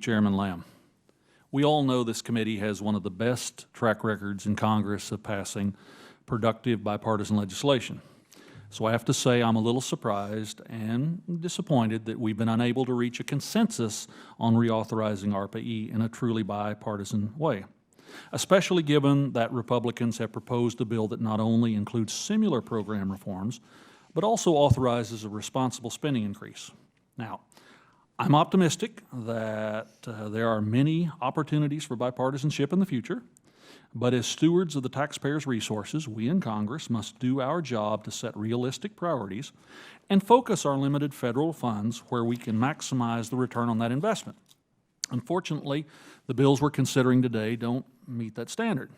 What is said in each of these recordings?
Chairman Lamb. We all know this committee has one of the best track records in Congress of passing productive bipartisan legislation. So I have to say I'm a little surprised and disappointed that we've been unable to reach a consensus on reauthorizing ARPA-E in a truly bipartisan way, especially given that Republicans have proposed a bill that not only includes similar program reforms, but also authorizes a responsible spending increase. Now, I'm optimistic that there are many opportunities for bipartisanship in the future, but as stewards of the taxpayers' resources, we in Congress must do our job to set realistic priorities and focus our limited federal funds where we can maximize the return on that investment. Unfortunately, the bills we're considering today don't meet that standard.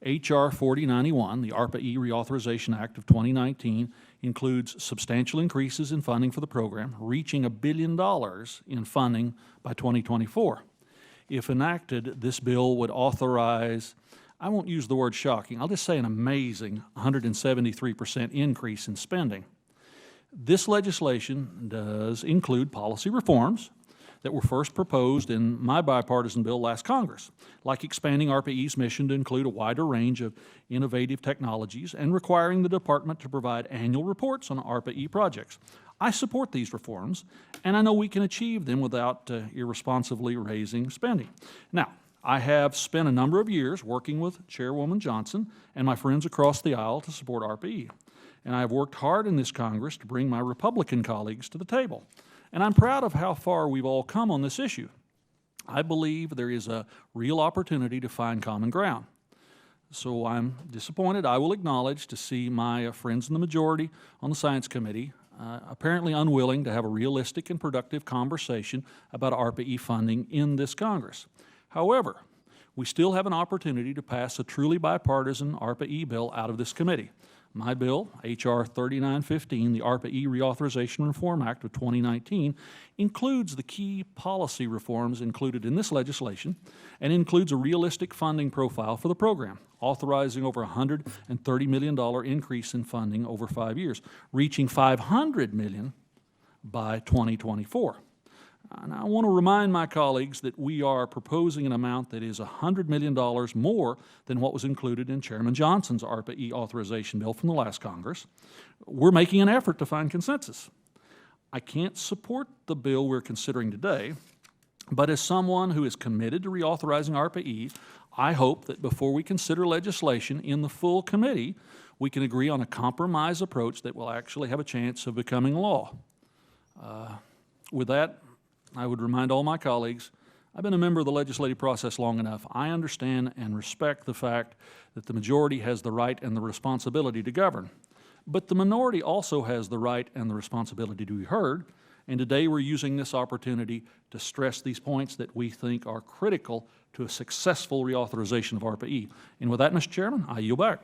H.R. 4091, the ARPA-E Reauthorization Act of 2019, includes substantial increases in funding for the program, reaching $1 billion in funding by 2024. If enacted, this bill would authorize, I won't use the word shocking, I'll just say an amazing 173% increase in spending. This legislation does include policy reforms that were first proposed in my bipartisan bill last Congress, like expanding ARPA-E's mission to include a wider range of innovative technologies and requiring the department to provide annual reports on ARPA-E projects. I support these reforms, and I know we can achieve them without irresponsibly raising spending. Now, I have spent a number of years working with Chairwoman Johnson and my friends across the aisle to support ARPA-E, and I have worked hard in this Congress to bring my Republican colleagues to the table. And I'm proud of how far we've all come on this issue. I believe there is a real opportunity to find common ground. So I'm disappointed, I will acknowledge, to see my friends in the majority on the Science Committee apparently unwilling to have a realistic and productive conversation about ARPA-E funding in this Congress. However, we still have an opportunity to pass a truly bipartisan ARPA-E bill out of this committee. My bill, H.R. 3915, the ARPA-E Reauthorization Reform Act of 2019, includes the key policy reforms included in this legislation and includes a realistic funding profile for the program, authorizing over $130 million increase in funding over 5 years, reaching $500 million by 2024. And I want to remind my colleagues that we are proposing an amount that is $100 million more than what was included in Chairman Johnson's ARPA-E authorization bill from the last Congress. We're making an effort to find consensus. I can't support the bill we're considering today, but as someone who is committed to reauthorizing ARPA-E, I hope that before we consider legislation in the full committee, we can agree on a compromise approach that will actually have a chance of becoming law. With that, I would remind all my colleagues, I've been a member of the legislative process long enough. I understand and respect the fact that the majority has the right and the responsibility to govern. But the minority also has the right and the responsibility to be heard, and today we're using this opportunity to stress these points that we think are critical to a successful reauthorization of ARPA-E. And with that, Mr. Chairman, I yield back.